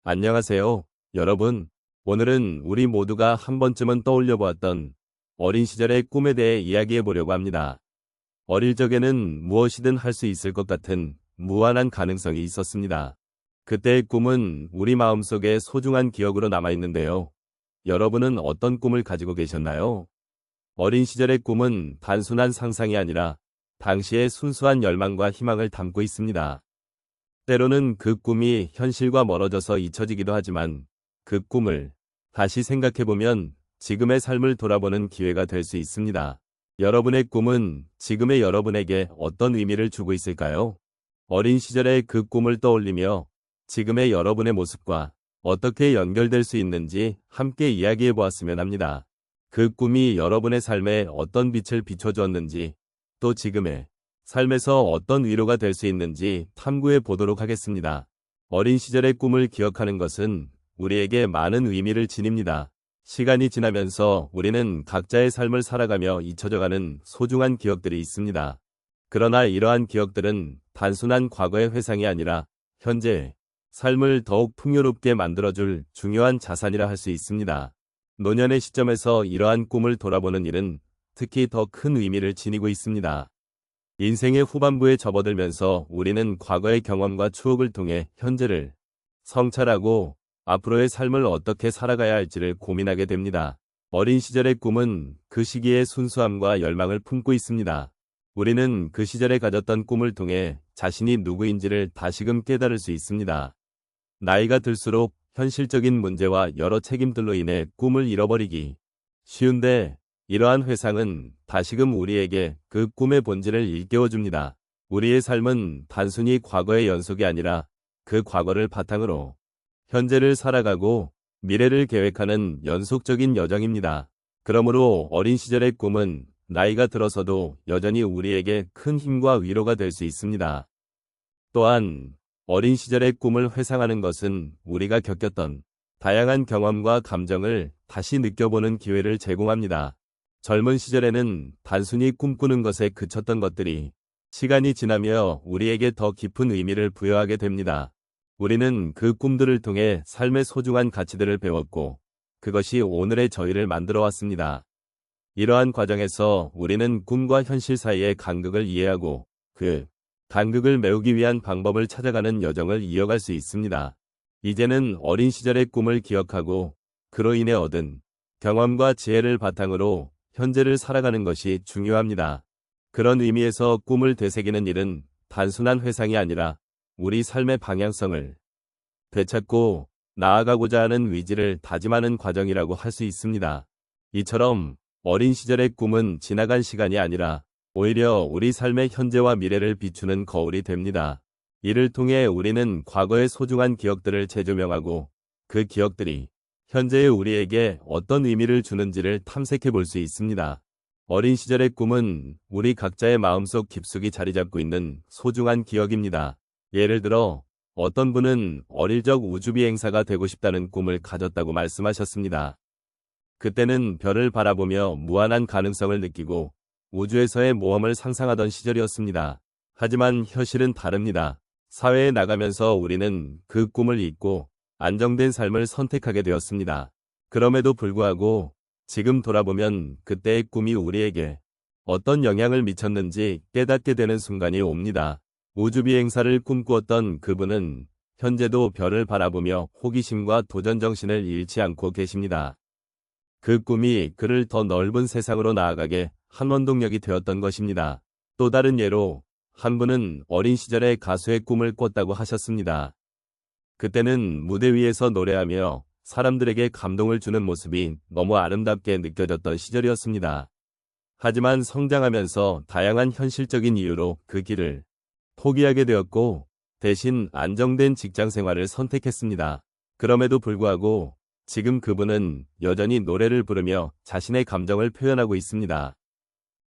안녕하세요, 여러분. 오늘은 우리 모두가 한 번쯤은 떠올려 보았던 어린 시절의 꿈에 대해 이야기해 보려고 합니다. 어릴 적에는 무엇이든 할 수 있을 것 같은 무한한 가능성이 있었습니다. 그때의 꿈은 우리 마음속에 소중한 기억으로 남아있는데요. 여러분은 어떤 꿈을 가지고 계셨나요? 어린 시절의 꿈은 단순한 상상이 아니라 당시의 순수한 열망과 희망을 담고 있습니다. 때로는 그 꿈이 현실과 멀어져서 잊혀지기도 하지만 그 꿈을 다시 생각해보면 지금의 삶을 돌아보는 기회가 될 수 있습니다. 여러분의 꿈은 지금의 여러분에게 어떤 의미를 주고 있을까요? 어린 시절의 그 꿈을 떠올리며 지금의 여러분의 모습과 어떻게 연결될 수 있는지 함께 이야기해 보았으면 합니다. 그 꿈이 여러분의 삶에 어떤 빛을 비춰주었는지, 또 지금의 삶에서 어떤 위로가 될 수 있는지 탐구해 보도록 하겠습니다. 어린 시절의 꿈을 기억하는 것은 우리에게 많은 의미를 지닙니다. 시간이 지나면서 우리는 각자의 삶을 살아가며 잊혀져가는 소중한 기억들이 있습니다. 그러나 이러한 기억들은 단순한 과거의 회상이 아니라 현재의 삶을 더욱 풍요롭게 만들어줄 중요한 자산이라 할 수 있습니다. 노년의 시점에서 이러한 꿈을 돌아보는 일은 특히 더 큰 의미를 지니고 있습니다. 인생의 후반부에 접어들면서 우리는 과거의 경험과 추억을 통해 현재를 성찰하고 앞으로의 삶을 어떻게 살아가야 할지를 고민하게 됩니다. 어린 시절의 꿈은 그 시기의 순수함과 열망을 품고 있습니다. 우리는 그 시절에 가졌던 꿈을 통해 자신이 누구인지를 다시금 깨달을 수 있습니다. 나이가 들수록 현실적인 문제와 여러 책임들로 인해 꿈을 잃어버리기 쉬운데, 이러한 회상은 다시금 우리에게 그 꿈의 본질을 일깨워줍니다. 우리의 삶은 단순히 과거의 연속이 아니라 그 과거를 바탕으로 현재를 살아가고 미래를 계획하는 연속적인 여정입니다. 그러므로 어린 시절의 꿈은 나이가 들어서도 여전히 우리에게 큰 힘과 위로가 될 수 있습니다. 또한 어린 시절의 꿈을 회상하는 것은 우리가 겪었던 다양한 경험과 감정을 다시 느껴보는 기회를 제공합니다. 젊은 시절에는 단순히 꿈꾸는 것에 그쳤던 것들이 시간이 지나며 우리에게 더 깊은 의미를 부여하게 됩니다. 우리는 그 꿈들을 통해 삶의 소중한 가치들을 배웠고 그것이 오늘의 저희를 만들어 왔습니다. 이러한 과정에서 우리는 꿈과 현실 사이의 간극을 이해하고 그 간극을 메우기 위한 방법을 찾아가는 여정을 이어갈 수 있습니다. 이제는 어린 시절의 꿈을 기억하고 그로 인해 얻은 경험과 지혜를 바탕으로 현재를 살아가는 것이 중요합니다. 그런 의미에서 꿈을 되새기는 일은 단순한 회상이 아니라 우리 삶의 방향성을 되찾고 나아가고자 하는 의지를 다짐하는 과정이라고 할 수 있습니다. 이처럼 어린 시절의 꿈은 지나간 시간이 아니라 오히려 우리 삶의 현재와 미래를 비추는 거울이 됩니다. 이를 통해 우리는 과거의 소중한 기억들을 재조명하고 그 기억들이 현재의 우리에게 어떤 의미를 주는지를 탐색해 볼 수 있습니다. 어린 시절의 꿈은 우리 각자의 마음속 깊숙이 자리 잡고 있는 소중한 기억입니다. 예를 들어 어떤 분은 어릴 적 우주비행사가 되고 싶다는 꿈을 가졌다고 말씀하셨습니다. 그때는 별을 바라보며 무한한 가능성을 느끼고 우주에서의 모험을 상상하던 시절이었습니다. 하지만 현실은 다릅니다. 사회에 나가면서 우리는 그 꿈을 잊고 안정된 삶을 선택하게 되었습니다. 그럼에도 불구하고 지금 돌아보면 그때의 꿈이 우리에게 어떤 영향을 미쳤는지 깨닫게 되는 순간이 옵니다. 우주비행사를 꿈꾸었던 그분은 현재도 별을 바라보며 호기심과 도전정신을 잃지 않고 계십니다. 그 꿈이 그를 더 넓은 세상으로 나아가게 한 원동력이 되었던 것입니다. 또 다른 예로 한 분은 어린 시절에 가수의 꿈을 꿨다고 하셨습니다. 그때는 무대 위에서 노래하며 사람들에게 감동을 주는 모습이 너무 아름답게 느껴졌던 시절이었습니다. 하지만 성장하면서 다양한 현실적인 이유로 그 길을 포기하게 되었고 대신 안정된 직장 생활을 선택했습니다. 그럼에도 불구하고 지금 그분은 여전히 노래를 부르며 자신의 감정을 표현하고 있습니다.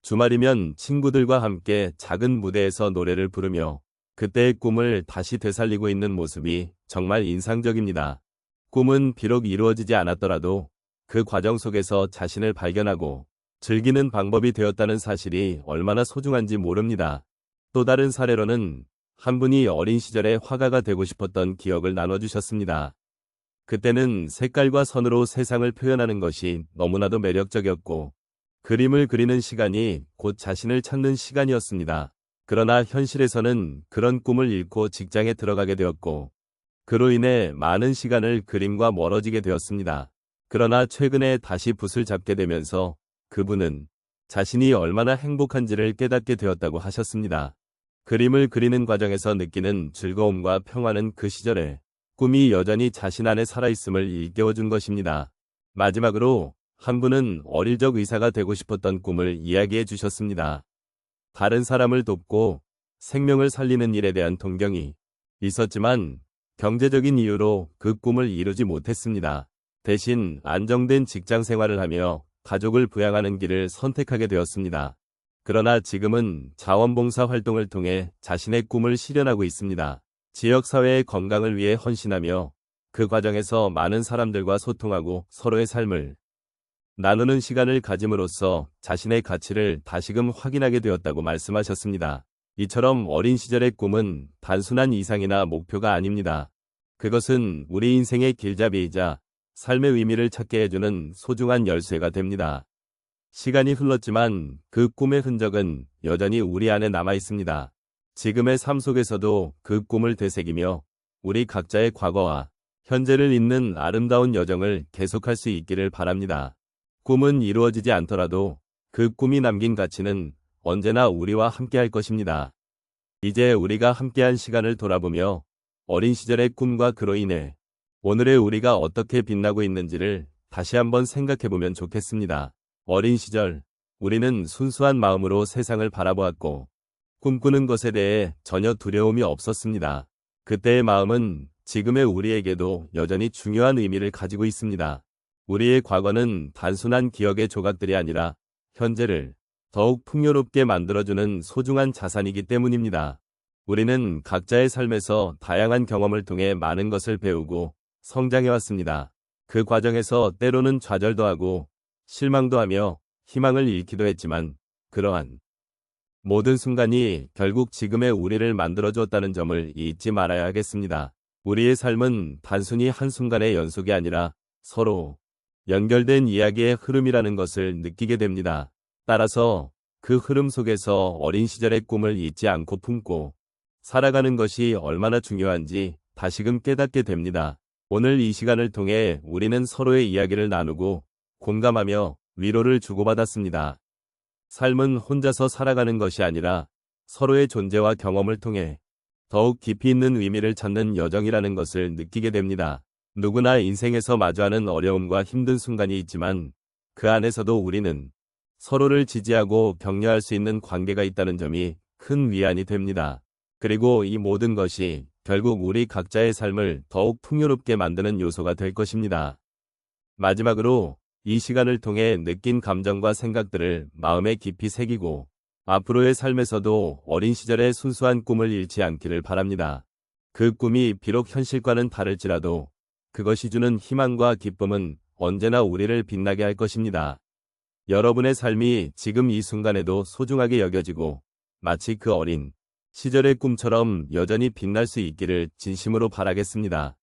주말이면 친구들과 함께 작은 무대에서 노래를 부르며 그때의 꿈을 다시 되살리고 있는 모습이 정말 인상적입니다. 꿈은 비록 이루어지지 않았더라도 그 과정 속에서 자신을 발견하고 즐기는 방법이 되었다는 사실이 얼마나 소중한지 모릅니다. 또 다른 사례로는 한 분이 어린 시절에 화가가 되고 싶었던 기억을 나눠주셨습니다. 그때는 색깔과 선으로 세상을 표현하는 것이 너무나도 매력적이었고, 그림을 그리는 시간이 곧 자신을 찾는 시간이었습니다. 그러나 현실에서는 그런 꿈을 잃고 직장에 들어가게 되었고, 그로 인해 많은 시간을 그림과 멀어지게 되었습니다. 그러나 최근에 다시 붓을 잡게 되면서 그분은 자신이 얼마나 행복한지를 깨닫게 되었다고 하셨습니다. 그림을 그리는 과정에서 느끼는 즐거움과 평화는 그 시절에 꿈이 여전히 자신 안에 살아있음을 일깨워준 것입니다. 마지막으로 한 분은 어릴 적 의사가 되고 싶었던 꿈을 이야기해 주셨습니다. 다른 사람을 돕고 생명을 살리는 일에 대한 동경이 있었지만 경제적인 이유로 그 꿈을 이루지 못했습니다. 대신 안정된 직장 생활을 하며 가족을 부양하는 길을 선택하게 되었습니다. 그러나 지금은 자원봉사 활동을 통해 자신의 꿈을 실현하고 있습니다. 지역사회의 건강을 위해 헌신하며 그 과정에서 많은 사람들과 소통하고 서로의 삶을 나누는 시간을 가짐으로써 자신의 가치를 다시금 확인하게 되었다고 말씀하셨습니다. 이처럼 어린 시절의 꿈은 단순한 이상이나 목표가 아닙니다. 그것은 우리 인생의 길잡이이자 삶의 의미를 찾게 해주는 소중한 열쇠가 됩니다. 시간이 흘렀지만 그 꿈의 흔적은 여전히 우리 안에 남아 있습니다. 지금의 삶 속에서도 그 꿈을 되새기며 우리 각자의 과거와 현재를 잇는 아름다운 여정을 계속할 수 있기를 바랍니다. 꿈은 이루어지지 않더라도 그 꿈이 남긴 가치는 언제나 우리와 함께할 것입니다. 이제 우리가 함께한 시간을 돌아보며 어린 시절의 꿈과 그로 인해 오늘의 우리가 어떻게 빛나고 있는지를 다시 한번 생각해보면 좋겠습니다. 어린 시절, 우리는 순수한 마음으로 세상을 바라보았고 꿈꾸는 것에 대해 전혀 두려움이 없었습니다. 그때의 마음은 지금의 우리에게도 여전히 중요한 의미를 가지고 있습니다. 우리의 과거는 단순한 기억의 조각들이 아니라 현재를 더욱 풍요롭게 만들어주는 소중한 자산이기 때문입니다. 우리는 각자의 삶에서 다양한 경험을 통해 많은 것을 배우고 성장해왔습니다. 그 과정에서 때로는 좌절도 하고 실망도 하며 희망을 잃기도 했지만 그러한 모든 순간이 결국 지금의 우리를 만들어주었다는 점을 잊지 말아야 하겠습니다. 우리의 삶은 단순히 한순간의 연속이 아니라 서로 연결된 이야기의 흐름이라는 것을 느끼게 됩니다. 따라서 그 흐름 속에서 어린 시절의 꿈을 잊지 않고 품고 살아가는 것이 얼마나 중요한지 다시금 깨닫게 됩니다. 오늘 이 시간을 통해 우리는 서로의 이야기를 나누고 공감하며 위로를 주고받았습니다. 삶은 혼자서 살아가는 것이 아니라 서로의 존재와 경험을 통해 더욱 깊이 있는 의미를 찾는 여정이라는 것을 느끼게 됩니다. 누구나 인생에서 마주하는 어려움과 힘든 순간이 있지만 그 안에서도 우리는 서로를 지지하고 격려할 수 있는 관계가 있다는 점이 큰 위안이 됩니다. 그리고 이 모든 것이 결국 우리 각자의 삶을 더욱 풍요롭게 만드는 요소가 될 것입니다. 마지막으로 이 시간을 통해 느낀 감정과 생각들을 마음에 깊이 새기고 앞으로의 삶에서도 어린 시절의 순수한 꿈을 잃지 않기를 바랍니다. 그 꿈이 비록 현실과는 다를지라도 그것이 주는 희망과 기쁨은 언제나 우리를 빛나게 할 것입니다. 여러분의 삶이 지금 이 순간에도 소중하게 여겨지고 마치 그 어린 시절의 꿈처럼 여전히 빛날 수 있기를 진심으로 바라겠습니다.